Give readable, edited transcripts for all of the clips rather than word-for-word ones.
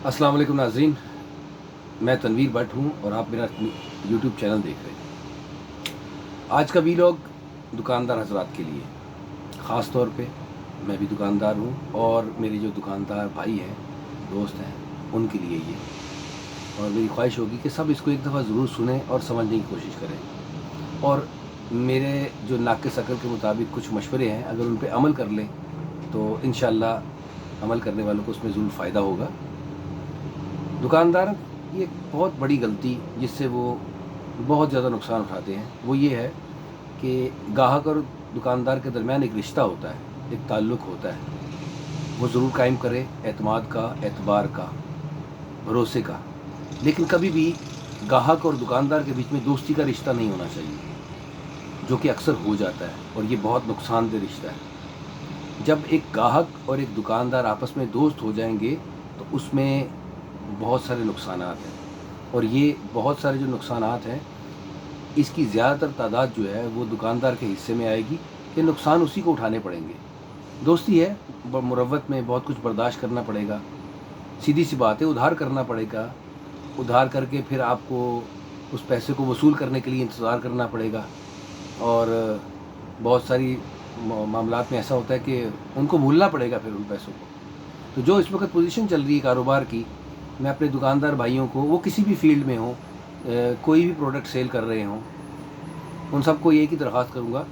अस्सलाम वालेकुम नाज़रीन, मैं तनवीर भट्ट हूँ और आप मेरा यूट्यूब चैनल देख रहे हैं। आज का वीलॉग दुकानदार हज़रात के लिए, ख़ास तौर पे मैं भी दुकानदार हूँ और मेरे जो दुकानदार भाई हैं, दोस्त हैं, उनके लिए ये। और मेरी ख्वाहिश होगी कि सब इसको एक दफ़ा ज़रूर सुनें और समझने की कोशिश करें। और मेरे जो नाक़े शकल के मुताबिक कुछ मशवरे हैं, अगर उन पे अमल कर लें तो इंशाअल्लाह अमल करने वालों को उसमें ज़रूर फ़ायदा होगा। दुकानदार ये एक बहुत बड़ी गलती जिससे वो बहुत ज़्यादा नुकसान उठाते हैं, वो ये है कि गाहक और दुकानदार के दरमियान एक रिश्ता होता है, एक ताल्लुक़ होता है, वो ज़रूर कायम करे एतमाद का, एतबार का, भरोसे का। लेकिन कभी भी गाहक और दुकानदार के बीच में दोस्ती का रिश्ता नहीं होना चाहिए, जो कि अक्सर हो जाता है और ये बहुत नुकसानदेह रिश्ता है। जब एक गाहक और एक दुकानदार आपस में दोस्त हो जाएंगे तो उसमें बहुत सारे नुकसानात हैं और ये बहुत सारे जो नुकसानात हैं, इसकी ज़्यादातर तादाद जो है वो दुकानदार के हिस्से में आएगी कि नुकसान उसी को उठाने पड़ेंगे। दोस्ती है, मुरव्वत में बहुत कुछ बर्दाश्त करना पड़ेगा, सीधी सी बात है, उधार करना पड़ेगा, उधार करके फिर आपको उस पैसे को वसूल करने के लिए इंतज़ार करना पड़ेगा। और बहुत सारी मामलात में ऐसा होता है कि उनको भूलना पड़ेगा फिर उन पैसों को। तो जो इस वक्त पोजीशन चल रही है कारोबार की, मैं अपने दुकानदार भाइयों को, वो किसी भी फील्ड में हो, कोई भी प्रोडक्ट सेल कर रहे हों, उन सबको एक ही दरख्वास्त करूँगा,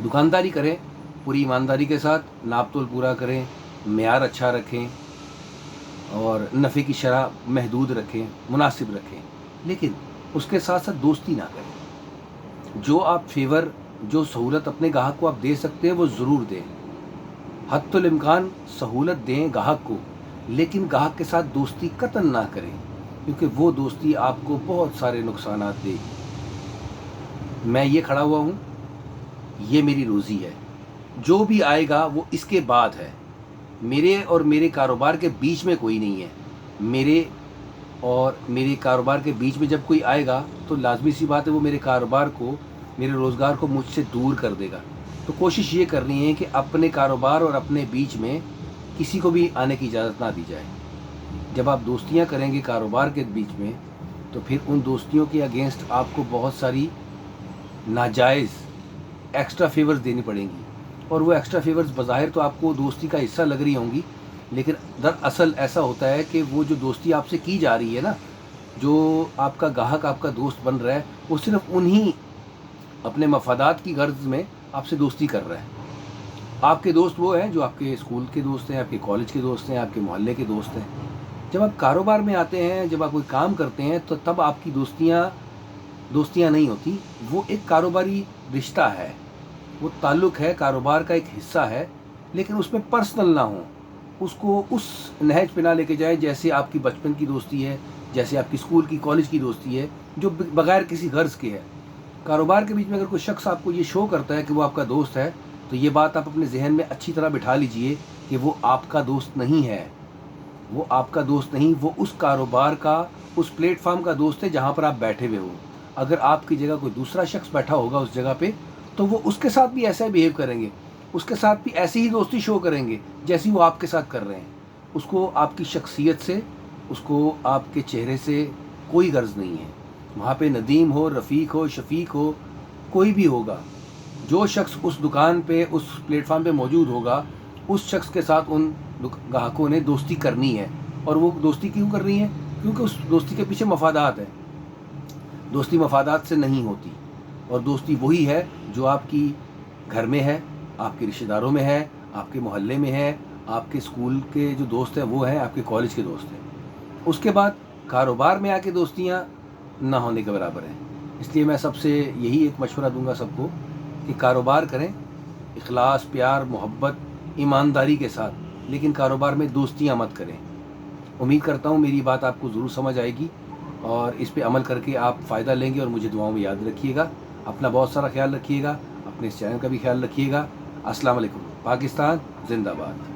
दुकानदारी करें पूरी ईमानदारी के साथ, नाप तोल पूरा करें, मेयार अच्छा रखें और नफ़े की शरह महदूद रखें, मुनासिब रखें, लेकिन उसके साथ साथ दोस्ती ना करें। जो आप फेवर, जो सहूलत अपने गाहक को आप दे सकते हैं वो ज़रूर दें, हत्तुल इम्कान सहूलत दें गाहक को, लेकिन गाहक के साथ दोस्ती कतन ना करें, क्योंकि वो दोस्ती आपको बहुत सारे नुकसानात देगी। मैं ये खड़ा हुआ हूँ, ये मेरी रोज़ी है, जो भी आएगा वो इसके बाद है। मेरे और मेरे कारोबार के बीच में कोई नहीं है। मेरे और मेरे कारोबार के बीच में जब कोई आएगा तो लाजमी सी बात है वो मेरे कारोबार को, मेरे रोज़गार को मुझसे दूर कर देगा। तो कोशिश ये करनी है कि अपने कारोबार और अपने बीच में किसी को भी आने की इजाज़त ना दी जाए। जब आप दोस्तियां करेंगे कारोबार के बीच में, तो फिर उन दोस्तियों के अगेंस्ट आपको बहुत सारी नाजायज़ एक्स्ट्रा फेवर्स देनी पड़ेंगी, और वो एक्स्ट्रा फेवर्स बज़ाहिर तो आपको दोस्ती का हिस्सा लग रही होंगी, लेकिन दरअसल ऐसा होता है कि वो जो दोस्ती आपसे की जा रही है ना, जो आपका गाहक आपका दोस्त बन रहा है, वो सिर्फ उन्हीं अपने मफादात की गर्ज में आपसे दोस्ती कर रहा है। आपके दोस्त वो हैं जो आपके स्कूल के दोस्त हैं, आपके कॉलेज के दोस्त हैं, आपके मोहल्ले के दोस्त हैं। जब आप कारोबार में आते हैं, जब आप कोई काम करते हैं, तो तब आपकी दोस्तियाँ नहीं होती, वो एक कारोबारी रिश्ता है, वो ताल्लुक़ है, कारोबार का एक हिस्सा है, लेकिन उसमें पर्सनल ना हो, उसको उस नहज पे ना लेके जाए जैसे आपकी बचपन की दोस्ती है, जैसे आपकी स्कूल की, कॉलेज की दोस्ती है, जो बग़ैर किसी गर्ज़ के है। कारोबार के बीच में अगर कोई शख्स आपको ये शो करता है कि वो आपका दोस्त है, तो ये बात आप अपने जहन में अच्छी तरह बिठा लीजिए कि वो आपका दोस्त नहीं है, वो आपका दोस्त नहीं, वो उस कारोबार का, उस प्लेटफार्म का दोस्त है जहाँ पर आप बैठे हुए हो। अगर आपकी जगह कोई दूसरा शख्स बैठा होगा उस जगह पे, तो वो उसके साथ भी ऐसा ही बिहेव करेंगे, उसके साथ भी ऐसी ही दोस्ती शो करेंगे जैसी वो आपके साथ कर रहे हैं। उसको आपकी शख्सियत से, उसको आपके चेहरे से कोई गर्ज नहीं है। वहाँ पे नदीम हो, रफ़ीक हो, शफ़ीक हो, कोई भी होगा, जो शख्स उस दुकान पे, उस प्लेटफार्म पे मौजूद होगा, उस शख्स के साथ उन गाहकों ने दोस्ती करनी है। और वो दोस्ती क्यों कर रही है? क्योंकि उस दोस्ती के पीछे मफादात है। दोस्ती मफादात से नहीं होती, और दोस्ती वही है जो आपकी घर में है, आपके रिश्तेदारों में है, आपके मोहल्ले में है, आपके स्कूल के जो दोस्त हैं वो हैं, आपके कॉलेज के दोस्त हैं। उसके बाद कारोबार में आके दोस्तियाँ ना होने के बराबर हैं। इसलिए मैं सबसे यही एक मशवरा दूंगा सबको कि कारोबार करें इखलास, प्यार, मोहब्बत, ईमानदारी के साथ, लेकिन कारोबार में दोस्तियाँ मत करें। उम्मीद करता हूँ मेरी बात आपको ज़रूर समझ आएगी और इस पे अमल करके आप फ़ायदा लेंगे, और मुझे दुआओं में याद रखिएगा। अपना बहुत सारा ख्याल रखिएगा, अपने इस चैनल का भी ख्याल रखिएगा। अस्सलाम वालेकुम। पाकिस्तान जिंदाबाद।